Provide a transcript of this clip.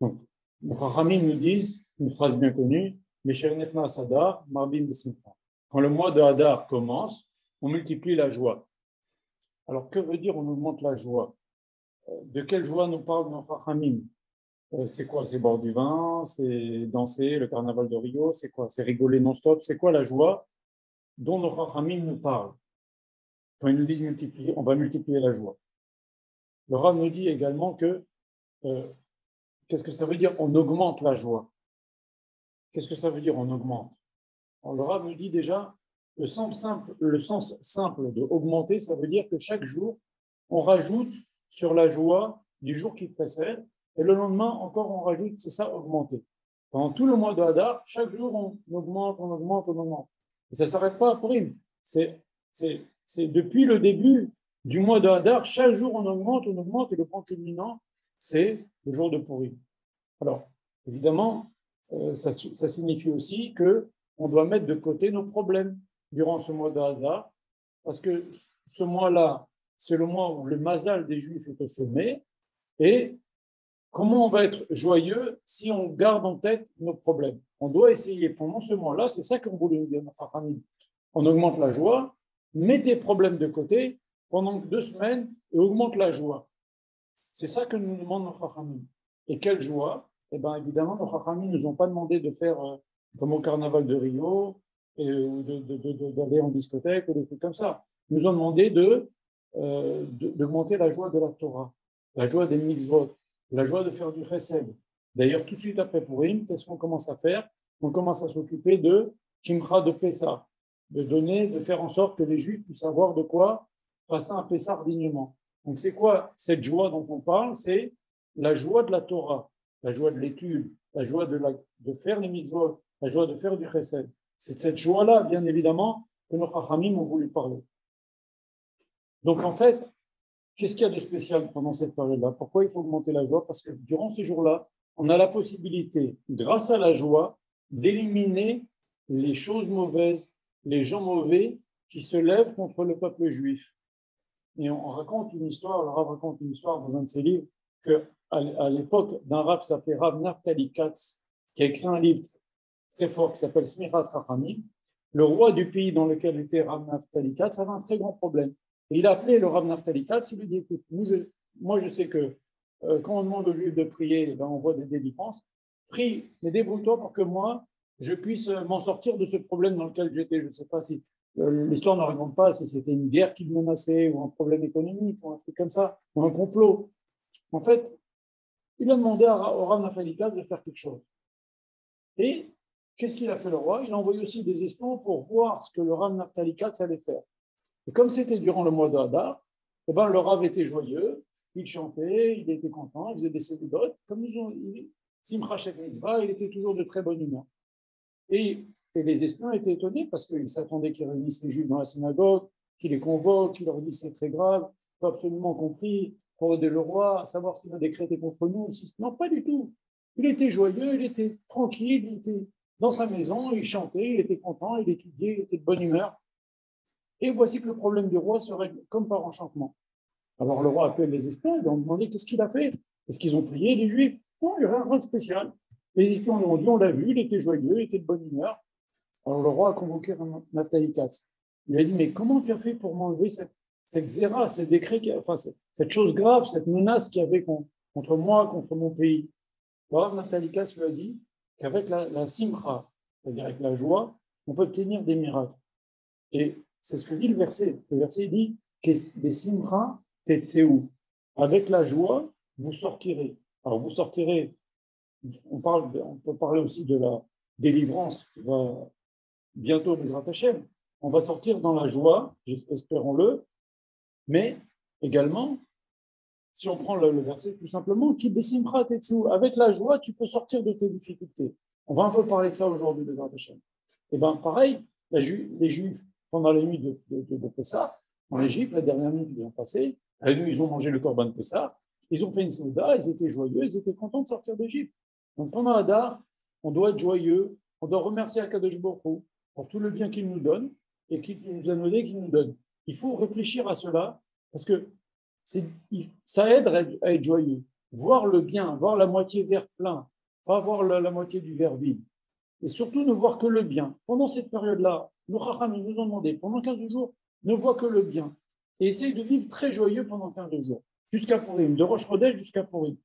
Donc, les Chachamim nous disent une phrase bien connue, quand le mois de Hadar commence, on multiplie la joie. Alors, que veut dire on augmente la joie? De quelle joie nous parlent nos Chachamim? C'est quoi? C'est boire du vin, c'est danser, le carnaval de Rio, c'est quoi? C'est rigoler non-stop, c'est quoi la joie dont nos Chachamim nous parlent? Quand ils nous disent multiplier, on va multiplier la joie. Le Rav nous dit également que, qu'est-ce que ça veut dire on augmente la joie? Qu'est-ce que ça veut dire on augmente? Alors, le Rav nous dit déjà, le sens simple de augmenter, ça veut dire que chaque jour, on rajoute sur la joie du jour qui précède, et le lendemain, encore, on rajoute, c'est ça, augmenter. Pendant tout le mois de Hadar, chaque jour, on augmente, on augmente, on augmente. Et ça ne s'arrête pas à Purim. C'est depuis le début du mois de Hadar, chaque jour, on augmente, et le point culminant, c'est le jour de Purim. Alors, évidemment, ça signifie aussi que on doit mettre de côté nos problèmes durant ce mois de Hadar, parce que ce mois-là, c'est le mois où le mazal des Juifs est au sommet, et comment on va être joyeux si on garde en tête nos problèmes? On doit essayer pendant ce mois-là, c'est ça qu'on voulait nous dire, notre famille. On augmente la joie, mets tes problèmes de côté pendant 2 semaines et augmente la joie. C'est ça que nous demande notre famille. Et quelle joie? Eh bien, évidemment, nos Chachamim ne nous ont pas demandé de faire comme au carnaval de Rio, ou d'aller en discothèque, ou des trucs comme ça. Ils nous ont demandé d'augmenter la joie de la Torah, la joie des mitzvot, la joie de faire du chesed. D'ailleurs, tout de suite après Purim, qu'est-ce qu'on commence à faire? On commence à s'occuper de Kimcha de Pessah, de faire en sorte que les Juifs puissent avoir de quoi passer un Pessah dignement. Donc, c'est quoi cette joie dont on parle? C'est la joie de la Torah, la joie de l'étude, la joie de faire les mitzvot, la joie de faire du chesed. C'est de cette joie-là, bien évidemment, que nos Chachamim ont voulu parler. Donc, en fait, qu'est-ce qu'il y a de spécial pendant cette période-là? Pourquoi il faut augmenter la joie? Parce que durant ces jours-là, on a la possibilité, grâce à la joie, d'éliminer les choses mauvaises, les gens mauvais qui se lèvent contre le peuple juif. Et on raconte une histoire, le Rav raconte une histoire dans un de ses livres, qu'à l'époque d'un Rav qui s'appelait Rav Naftali Katz, qui a écrit un livre très fort qui s'appelle Smirat Chachamim, le roi du pays dans lequel était Rav Naftali Katz avait un très grand problème. Et il a appelé le Rav Naftali Katz, il lui dit, écoute, moi je sais que quand on demande aux Juifs de prier, ben on voit des délivrances, prie, mais débrouille-toi pour que moi, je puisse m'en sortir de ce problème dans lequel j'étais. Je ne sais pas si l'histoire ne raconte pas si c'était une guerre qui le menaçait, ou un problème économique, ou un truc comme ça, ou un complot. En fait, il a demandé au Rav Naftali Katz de faire quelque chose. Et qu'est-ce qu'il a fait le roi? Il a envoyé aussi des espions pour voir ce que le Rav Naftali Katz allait faire. Et comme c'était durant le mois d'Adar, eh ben, le Rav était joyeux, il chantait, il était content, il faisait des sédudotes. Comme nous ont dit, Simcha Shek Mitzvah, il était toujours de très bonne humeur. Et les espions étaient étonnés parce qu'ils s'attendaient qu'ils réunissent les Juifs dans la synagogue, qu'ils les convoquent, qu'ils leur disent c'est très grave, il faut absolument compris pour aider le roi, savoir ce qu'il a décrété contre nous. Non, pas du tout. Il était joyeux, il était tranquille, il était dans sa maison, il chantait, il était content, il étudiait, il était de bonne humeur. Et voici que le problème du roi se règle comme par enchantement. Alors le roi appelle les espions, ils lui ont demandé qu'est-ce qu'il a fait. Est-ce qu'ils ont prié les Juifs? Non, il n'y a rien de spécial. Les espions lui ont dit, on l'a vu, il était joyeux, il était de bonne humeur. Alors le roi a convoqué Naftali Katz. Il lui a dit, mais comment tu as fait pour m'enlever cette xéra, ce décret, enfin, cette chose grave, cette menace qu'il y avait contre moi, contre mon pays? Alors Naftali Katz lui a dit qu'avec la simcha, c'est-à-dire avec la joie, on peut obtenir des miracles. Et c'est ce que dit le verset. Le verset dit des simcha tetseu. Avec la joie, vous sortirez. Alors vous sortirez. On peut parler aussi de la délivrance qui va bientôt Bezrat Hashem. On va sortir dans la joie, espérons-le, mais également, si on prend le verset tout simplement, qui besimcha tetseu. Avec la joie, tu peux sortir de tes difficultés. On va un peu parler de ça aujourd'hui, Bezrat Hashem. Et bien pareil, les Juifs pendant la nuit de Pessah, en Égypte, la dernière nuit qu'ils ont passée, la nuit, ils ont mangé le korban de Pessah, ils ont fait une souda, ils étaient joyeux, ils étaient contents de sortir d'Égypte. Donc pendant Hadar, on doit être joyeux, on doit remercier Akadosh Baruch Hu pour tout le bien qu'il nous donne et qu'il nous a donné, qu'il nous donne. Il faut réfléchir à cela parce que ça aide à être joyeux. voir le bien, voir la moitié verre plein, pas voir la moitié du verre vide. Et surtout, ne voir que le bien. Pendant cette période-là, nos Chacham nous ont demandé, pendant 15 jours, ne vois que le bien. Et essaye de vivre très joyeux pendant 15 jours, jusqu'à Purim, de Rosh Chodesh jusqu'à Purim.